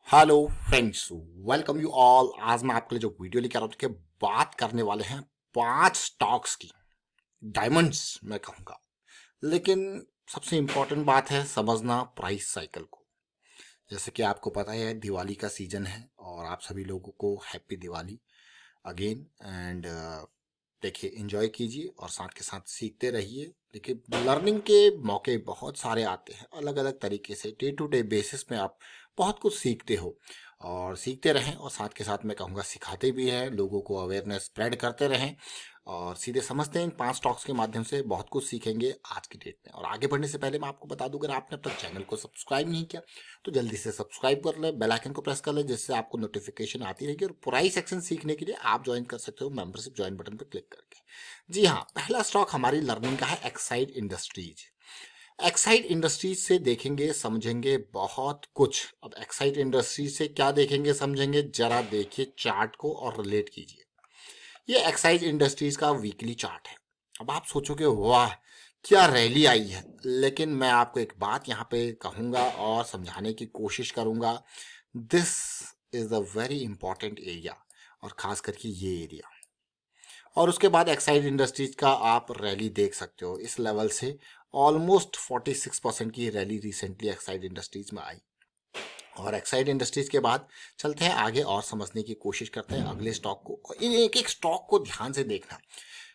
Hello friends, welcome you all. आज मैं आपके लिए जो वीडियो लेकर आ रहा हूँ कि बात करने वाले हैं 5 स्टॉक्स की, डायमंड्स मैं कहूँगा। लेकिन सबसे इम्पोर्टेंट बात है समझना प्राइस साइकिल को। जैसे कि आपको पता है दिवाली का सीजन है और आप सभी लोगों को हैप्पी दिवाली अगेन। एंड देखिए, एंजॉय कीजिए और साथ के साथ सीखते रहिए। देखिए, लर्निंग के मौके बहुत सारे आते हैं अलग अलग तरीके से। डे टू डे बेसिस में आप बहुत कुछ सीखते हो और सीखते रहें, और साथ के साथ मैं कहूँगा सिखाते भी हैं, लोगों को अवेयरनेस स्प्रेड करते रहें। और सीधे समझते हैं इन 5 स्टॉक्स के माध्यम से बहुत कुछ सीखेंगे आज की डेट में। और आगे बढ़ने से पहले मैं आपको बता दूं, अगर आपने अब तक चैनल को सब्सक्राइब नहीं किया तो जल्दी से सब्सक्राइब कर लें, बेल आइकन को प्रेस कर लें, जिससे आपको नोटिफिकेशन आती रहेगी। और प्राइस सेक्शन सीखने के लिए आप ज्वाइन कर सकते हो मेंबरशिप ज्वाइन बटन पर क्लिक करके। जी हाँ, पहला स्टॉक हमारी लर्निंग का है एक्साइड इंडस्ट्रीज। एक्साइड इंडस्ट्रीज से देखेंगे समझेंगे बहुत कुछ। अब एक्साइड इंडस्ट्रीज से क्या देखेंगे समझेंगे, जरा देखिए चार्ट को और रिलेट कीजिए। ये एक्साइज इंडस्ट्रीज का वीकली चार्ट है। अब आप सोचोगे वाह क्या रैली आई है, लेकिन मैं आपको एक बात यहाँ पे कहूँगा और समझाने की कोशिश करूँगा। This is the very important area, और खास करके ये एरिया। और उसके बाद एक्साइड इंडस्ट्रीज का आप रैली देख सकते हो इस लेवल से। ऑलमोस्ट 46% की रैली रिसेंटली एक्साइड इंडस्ट्रीज में आई। और एक्साइड इंडस्ट्रीज के बाद चलते हैं आगे और समझने की कोशिश करते हैं अगले स्टॉक को। और इन एक एक स्टॉक को ध्यान से देखना।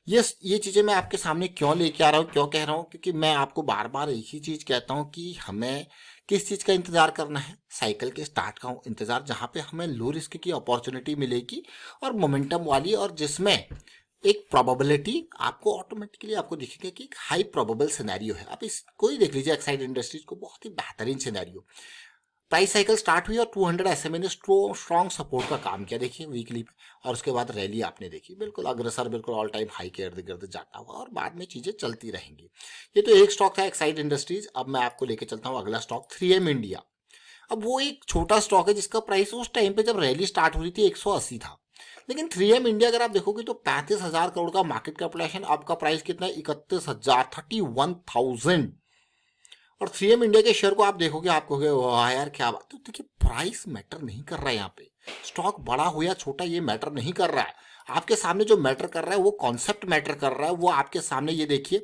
ये चीजें मैं आपके सामने क्यों लेके आ रहा हूँ, क्यों कह रहा हूँ, क्योंकि मैं आपको बार बार एक ही चीज कहता हूँ कि हमें किस चीज का इंतजार करना है। साइकिल के स्टार्ट का इंतजार, जहां पे हमें लो रिस्क की अपॉर्चुनिटी मिलेगी और मोमेंटम वाली, और जिसमें एक प्रोबेबिलिटी आपको ऑटोमेटिकली आपको दिखेगा कि एक हाई प्रोबेबल सिनेरियो है। आप इसको ही देख लीजिए, एक्साइड इंडस्ट्रीज को, बहुत ही बेहतरीन सिनेरियो। प्राइस साइकिल स्टार्ट हुई और 200 SMA ने स्ट्रॉन्ग सपोर्ट का काम किया, देखिए वीकली पे। और उसके बाद रैली आपने देखी, बिल्कुल अग्रसर, बिल्कुल ऑल टाइम हाई के इर्द गिर्द जाता हुआ, और बाद में चीजें चलती रहेंगी। ये तो एक स्टॉक था एक्साइड इंडस्ट्रीज। अब मैं आपको लेके चलता हूँ अगला स्टॉक, 3M इंडिया। अब वो एक छोटा स्टॉक है जिसका प्राइस उस टाइम पे जब रैली स्टार्ट हुई थी 180 था। लेकिन 3M इंडिया अगर आप देखोगे तो 35,000 करोड़ का मार्केट कैपिटलाइजेशन, अब का प्राइस कितना है, 31,000, 31,000। और 3M इंडिया के शेयर को आप देखोगे, आप कहोगे वाह यार क्या बात। तो देखिए, प्राइस मैटर नहीं कर रहा है यहाँ पे। स्टॉक बड़ा हो या छोटा ये मैटर नहीं कर रहा है। आपके सामने जो मैटर कर रहा है वो कॉन्सेप्ट मैटर कर रहा है। वो आपके सामने ये देखिए,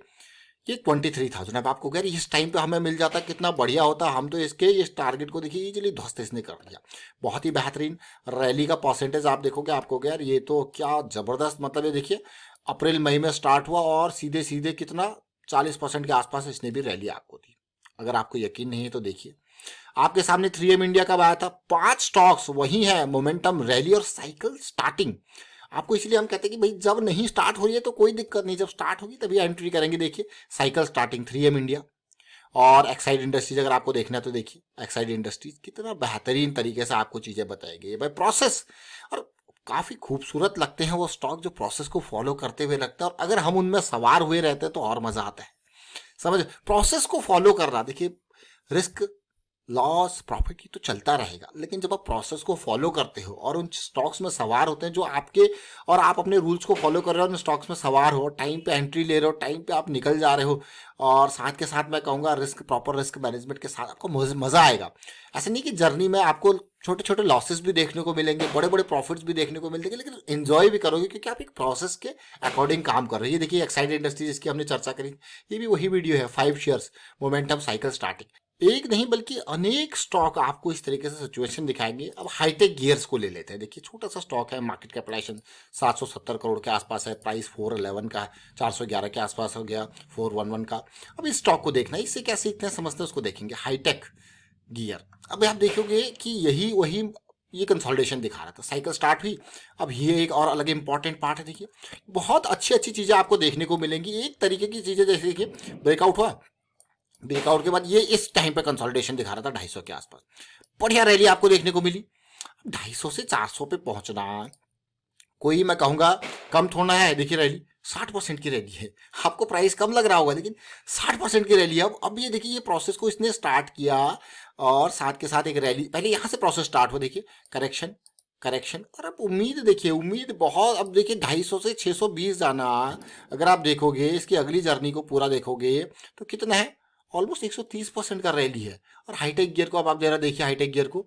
ये 23,000। अब आपको कह रही इस टाइम पे हमें मिल जाता कितना बढ़िया होता। हम तो इसके इस टारगेट को देखिए इजीली ध्वस्त इसने कर दिया। बहुत ही बेहतरीन रैली का परसेंटेज आप देखोगे, आपको कह यार ये तो क्या जबरदस्त। मतलब ये देखिए, अप्रैल मई में स्टार्ट हुआ और सीधे सीधे कितना 40% के आसपास इसने भी रैली आपको दी। अगर आपको यकीन नहीं है तो देखिए, आपके सामने 3M इंडिया कब आया था, 5 स्टॉक्स वही है, मोमेंटम, रैली और साइकिल स्टार्टिंग। आपको इसलिए हम कहते हैं कि भाई जब नहीं स्टार्ट हो रही है तो कोई दिक्कत नहीं, जब स्टार्ट होगी तभी एंट्री करेंगे। देखिए साइकिल स्टार्टिंग 3M इंडिया। और एक्साइड इंडस्ट्रीज अगर आपको देखना है तो देखिए एक्साइड इंडस्ट्रीज कितना बेहतरीन तरीके से आपको चीजें बताएगी भाई, प्रोसेस। और काफी खूबसूरत लगते हैं वो स्टॉक जो प्रोसेस को फॉलो करते हुए लगता है। और अगर हम उनमें सवार हुए रहते हैं तो और मजा आता है। समझ, प्रोसेस को फॉलो करना, देखिए रिस्क लॉस प्रॉफिट की तो चलता रहेगा, लेकिन जब आप प्रोसेस को फॉलो करते हो और उन स्टॉक्स में सवार होते हैं जो आपके, और आप अपने रूल्स को फॉलो कर रहे हो, उन स्टॉक्स में सवार हो, टाइम पे एंट्री ले रहे हो, टाइम पे आप निकल जा रहे हो, और साथ के साथ मैं कहूँगा रिस्क, प्रॉपर रिस्क मैनेजमेंट के साथ आपको मजा आएगा। ऐसा नहीं कि जर्नी में आपको छोटे छोटे लॉसेस भी देखने को मिलेंगे, बड़े बड़े प्रॉफिट्स भी देखने को मिलेंगे, लेकिन एंजॉय भी करोगे क्योंकि आप एक प्रोसेस के अकॉर्डिंग काम कर रहे हो। ये देखिए एक्साइड इंडस्ट्री जिसकी हमने चर्चा करी, ये भी वही वीडियो है, 5 शेयर्स, मोमेंटम, साइकिल स्टार्टिंग। एक नहीं बल्कि अनेक स्टॉक आपको इस तरीके से सिचुएशन दिखाएंगे। अब हाईटेक गियर्स को ले लेते हैं। देखिए छोटा सा स्टॉक है, मार्केट कैपिटलाइजेशन 770 करोड़ के आसपास है, प्राइस 411 का है, 411 के आसपास हो गया, 411 का। अब इस स्टॉक को देखना है, इससे क्या सीखते हैं समझते हैं उसको देखेंगे। हाईटेक गियर, अब आप देखोगे कि यही वही, ये कंसोलिडेशन दिखा रहा था, साइकिल स्टार्ट हुई। अब ये एक और अलग इंपॉर्टेंट पार्ट है। देखिए बहुत अच्छी अच्छी चीजें आपको देखने को मिलेंगी। एक तरीके की चीजें जैसे देखिए ब्रेकआउट हुआ, ब्रेकआउट के बाद ये इस टाइम पे कंसोलिडेशन दिखा रहा था 250 के आसपास, बढ़िया रैली आपको देखने को मिली। 250 से 400 पे पहुंचना कोई मैं कहूंगा कम थोड़ा है। देखिए रैली 60% की रैली है। आपको प्राइस कम लग रहा होगा लेकिन 60% की रैली है। अब ये देखिए, ये प्रोसेस को इसने स्टार्ट किया और साथ के साथ एक रैली, पहले यहां से प्रोसेस स्टार्ट हुआ, देखिए करेक्शन, करेक्शन, और अब उम्मीद देखिए, उम्मीद बहुत, अब देखिए 250 से 620 जाना। अगर आप देखोगे इसकी अगली जर्नी को पूरा देखोगे तो कितना है, ऑलमोस्ट 130% का रैली है। और हाईटेक गियर को अब आप जरा देखिए, हाईटेक गियर को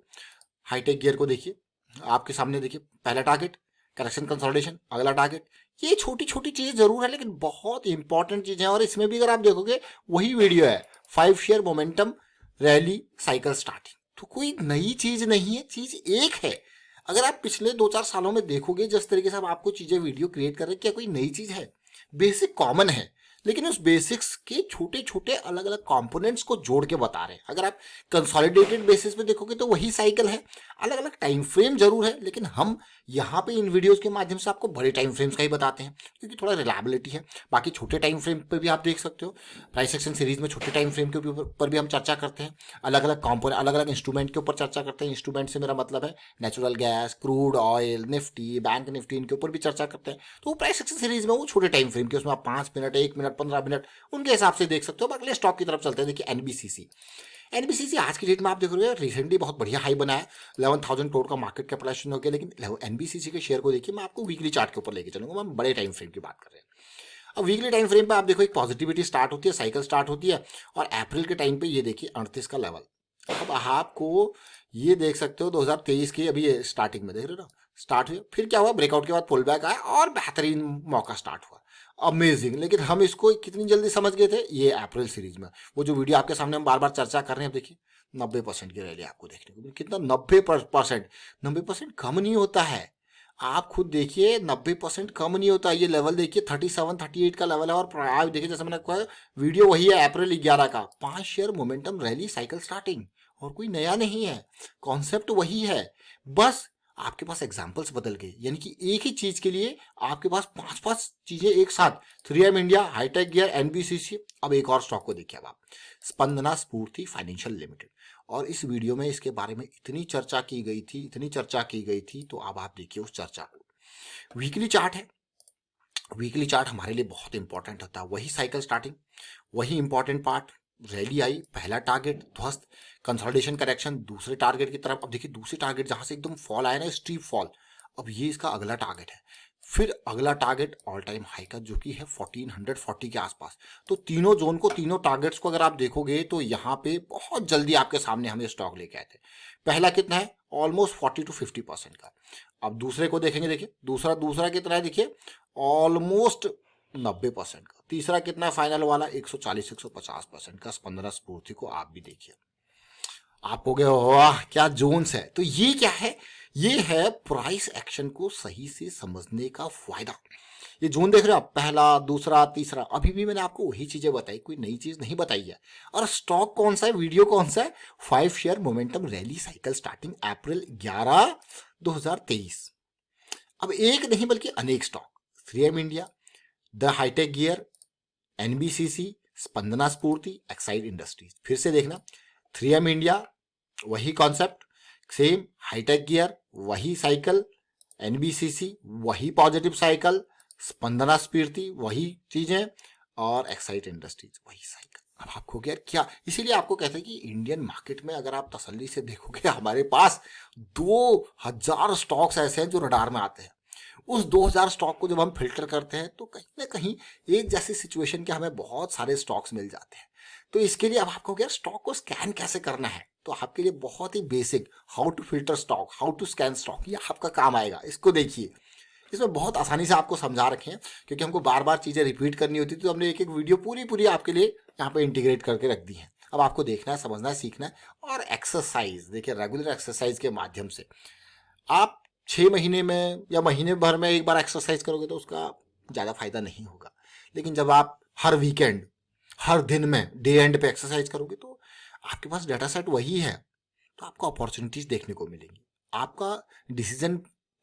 हाईटेक गियर को देखिए, आपके सामने देखिए, पहला टारगेट करेक्शन कंसोलिडेशन, अगला टारगेट। ये छोटी छोटी चीजें जरूर है लेकिन बहुत इंपॉर्टेंट चीजें हैं, और इसमें भी अगर आप देखोगे वही वीडियो है, 5 share momentum rally cycle starting. तो कोई नई चीज नहीं है, चीज एक है। अगर आप पिछले 2-4 सालों में देखोगे जिस तरीके से हम आपको चीजें वीडियो क्रिएट कर रहे हैं, क्या कोई नई चीज है? बेसिक कॉमन है, लेकिन उस बेसिक्स के छोटे छोटे अलग अलग कंपोनेंट्स को जोड़ के बता रहे हैं। अगर आप कंसोलिडेटेड बेसिस पे देखोगे तो वही साइकिल है, अलग अलग टाइम फ्रेम जरूर है, लेकिन हम यहाँ पे इन वीडियोस के माध्यम से आपको बड़े टाइम फ्रेम्स का ही बताते हैं क्योंकि थोड़ा रिलायबिलिटी है। बाकी छोटे टाइम फ्रेम पे भी आप देख सकते हो, प्राइस एक्शन सीरीज में छोटे टाइम फ्रेम के ऊपर भी हम चर्चा करते हैं, अलग अलग कंपोनेंट, अलग अलग इंस्ट्रूमेंट के ऊपर चर्चा करते हैं। इंस्ट्रूमेंट से मेरा मतलब है natural gas, crude oil, Nifty, bank Nifty, इनके ऊपर भी चर्चा करते हैं। तो वो प्राइस एक्शन सीरीज में वो छोटे टाइम फ्रेम के, उसमें आप 5 मिनट, 1 मिनट, 15 मिनट उनके हिसाब से देख सकते हो। अगले स्टॉक की तरफ चलते हैं। देखिए एनबीसीसी, एनबीसीसी आज की डेट में आप देख रहे हो रिसेंटली बहुत बढ़िया हाई बनाया, 11,000 करोड़ का मार्केट कैपिटलाइजेशन हो गया। लेकिन एनबीसीसी के शेयर को देखिए, मैं आपको वीकली चार्ट के ऊपर लेके चलूंगा, हम बड़े टाइम फ्रेम की बात कर रहे हैं। अब वीकली टाइम फ्रेम पे आप देखो एक पॉजिटिविटी स्टार्ट होती है, साइकिल स्टार्ट होती है, और अप्रैल के टाइम पे ये देखिए 38 का लेवल। अब आपको ये देख सकते हो 2023 की अभी स्टार्टिंग में देख रहे हो ना, स्टार्ट हुआ, फिर क्या हुआ, ब्रेकआउट के बाद पुल बैक आया और बेहतरीन मौका स्टार्ट हुआ, अमेजिंग। लेकिन हम इसको कितनी जल्दी समझ गए थे, ये अप्रैल सीरीज में, वो जो वीडियो आपके सामने हम बार बार चर्चा कर रहे हैं, देखिए 90% की रैली आपको देखने को मिली। कितना 90%? 90% कम नहीं होता है, आप खुद देखिए 90% कम नहीं होता। ये लेवल देखिए 37-38 का लेवल है, और प्राइस देखिए जैसे मैंने कहा वीडियो वही है अप्रैल 11 का, 5 share momentum rally cycle starting, और कोई नया नहीं है, कॉन्सेप्ट वही है, बस आपके पास एग्जांपल्स बदल गए। यानी कि एक ही चीज के लिए आपके पास 5-5 चीजें एक साथ, 3M India, hi tech gear, NBCC. अब एक और स्टॉक को देखिए अब आप, स्पंदना स्फूर्ति फाइनेंशियल लिमिटेड, और इस वीडियो में इसके बारे में इतनी चर्चा की गई थी, इतनी चर्चा की गई थी, तो अब आप देखिए उस चर्चा को। वीकली चार्ट है, वीकली चार्ट हमारे लिए बहुत इंपॉर्टेंट होता है, वही साइकिल स्टार्टिंग, वही इंपॉर्टेंट पार्ट, रैली आई, पहला टारगेट ध्वस्त, कंसोलिडेशन करेक्शन, दूसरे टारगेट की तरफ। अब देखिए दूसरे टारगेट जहां से एकदम फॉल आया ना, स्टीप फॉल, अब ये इसका अगला टारगेट है, फिर अगला टारगेट ऑल टाइम हाई का जो कि है 1440 के आसपास। तो तीनों जोन को, तीनों टारगेट्स को अगर आप देखोगे तो यहाँ पे बहुत जल्दी आपके सामने हमें स्टॉक लेके आए थे। पहला कितना है, ऑलमोस्ट 40-50% का। अब दूसरे को देखेंगे, देखिए दूसरा दूसरा कितना है, देखिए ऑलमोस्ट 90% का। तीसरा कितना है फाइनल वाला, 140-150% का। स्पंदना स्फूर्ति को आप भी देखिए, आप हो गए वाह क्या जोन्स है। तो ये क्या है, ये है प्राइस एक्शन को सही से समझने का फायदा। ये जोन देख रहे हो आप, पहला, दूसरा, तीसरा, अभी भी मैंने आपको वही चीजें बताई, कोई नई चीज नहीं बताई है। और स्टॉक कौन सा है, वीडियो कौन सा है, 5 share momentum rally cycle starting April 11, 2023। अब एक नहीं बल्कि अनेक stock, 3M India, the hi tech gear, NBCC, Spandana Sphoorty, Exide Industries. फिर से देखना, 3M इंडिया वही कॉन्सेप्ट, सेम, हाईटेक गियर वही साइकिल, एनबीसीसी वही पॉजिटिव साइकिल, स्पंदना स्फूर्ति वही चीजें, और एक्साइड इंडस्ट्रीज वही साइकिल। अब आपको क्या, इसीलिए आपको कहते हैं कि इंडियन मार्केट में अगर आप तसल्ली से देखोगे, हमारे पास 2000 स्टॉक्स ऐसे हैं जो रडार में आते हैं। उस 2000 स्टॉक को जब हम फिल्टर करते हैं तो कहीं ना कहीं एक जैसी सिचुएशन के हमें बहुत सारे स्टॉक्स मिल जाते हैं। तो इसके लिए अब आपको क्या, स्टॉक को स्कैन कैसे करना है, तो आपके लिए बहुत ही basic, how to filter stock, how to scan stock, ये आपका काम आएगा। इसको देखिए, इसमें बहुत आसानी से आपको समझा रखे हैं, क्योंकि हमको बार बार चीजें रिपीट करनी होती थी, तो हमने एक एक वीडियो पूरी पूरी आपके लिए यहाँ पे इंटीग्रेट करके रख दी है। अब आपको देखना है, समझना है, सीखना है, और एक्सरसाइज देखिए, रेगुलर एक्सरसाइज के माध्यम से आप 6 महीने में या महीने भर में एक बार एक्सरसाइज करोगे तो उसका ज़्यादा फायदा नहीं होगा। लेकिन जब आप हर वीकेंड, हर दिन में डे एंड पे एक्सरसाइज करोगे तो आपके पास डाटा सेट वही है, तो आपको अपॉर्चुनिटीज देखने को मिलेंगी। आपका डिसीजन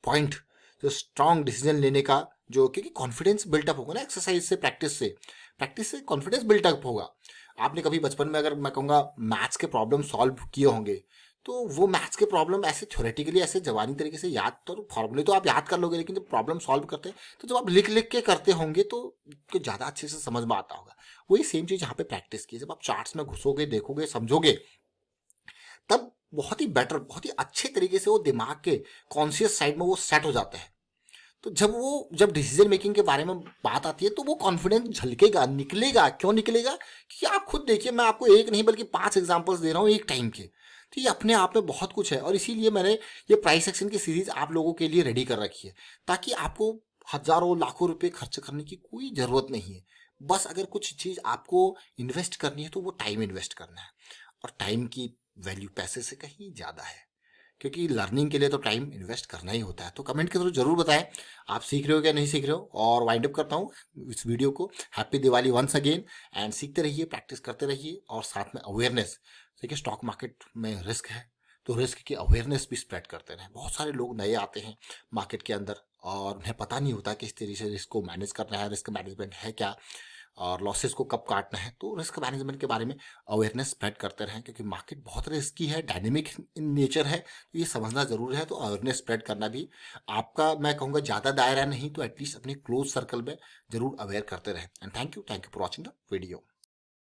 पॉइंट, जो स्ट्रांग डिसीजन लेने का, जो क्योंकि कॉन्फिडेंस बिल्टअप होगा ना एक्सरसाइज से, प्रैक्टिस से कॉन्फिडेंस बिल्टअप होगा। आपने कभी बचपन में, अगर मैं कहूँगा, मैथ्स के प्रॉब्लम सॉल्व किए होंगे, तो वो मैथ्स के प्रॉब्लम ऐसे थ्योरेटिकली, ऐसे जवानी तरीके से याद, तो फॉर्मूले तो आप याद कर लोगे, लेकिन जब प्रॉब्लम सॉल्व करते हैं तो जब आप लिख लिख के करते होंगे तो ज़्यादा अच्छे से समझ में आता होगा। वही सेम चीज़ यहाँ पे प्रैक्टिस की, जब आप चार्ट्स में घुसोगे, देखोगे, समझोगे, तब बहुत ही बेटर, बहुत ही अच्छे तरीके से वो दिमाग के कॉन्शियस साइड में वो सेट हो जाता है। तो जब डिसीजन मेकिंग के बारे में बात आती है तो वो कॉन्फिडेंस झलकेगा, निकलेगा। क्यों निकलेगा, कि आप खुद देखिए, मैं आपको एक नहीं बल्कि 5 एग्जांपल्स दे रहा हूँ एक टाइम के, तो ये अपने आप में बहुत कुछ है, और इसीलिए मैंने ये प्राइस एक्शन की सीरीज आप लोगों के लिए रेडी कर रखी है, ताकि आपको हजारों लाखों रुपए खर्च करने की कोई जरूरत नहीं है। बस अगर कुछ चीज आपको इन्वेस्ट करनी है तो वो टाइम इन्वेस्ट करना है, और टाइम की वैल्यू पैसे से कहीं ज्यादा है, क्योंकि लर्निंग के लिए तो टाइम इन्वेस्ट करना ही होता है। तो कमेंट के थ्रू जरूर बताएं आप सीख रहे हो क्या नहीं सीख रहे हो। और वाइंड अप करता हूँ इस वीडियो को। Happy Diwali once again, and सीखते रहिए, प्रैक्टिस करते रहिए, और साथ में अवेयरनेस। देखिए स्टॉक मार्केट में रिस्क है, तो रिस्क की अवेयरनेस भी स्प्रेड करते रहें। बहुत सारे लोग नए आते हैं मार्केट के अंदर और उन्हें पता नहीं होता किस तरीके से रिस्क को मैनेज करना है, रिस्क मैनेजमेंट है क्या, और लॉसेस को कब काटना है। तो रिस्क मैनेजमेंट के बारे में अवेयरनेस स्प्रेड करते रहें, क्योंकि मार्केट बहुत रिस्की है, डायनेमिक इन नेचर है, तो ये समझना जरूर है। तो अवेयरनेस स्प्रेड करना भी आपका, मैं कहूँगा ज़्यादा दायरा नहीं तो एटलीस्ट अपने क्लोज सर्कल में जरूर अवेयर करते रहें। And thank you for watching the video.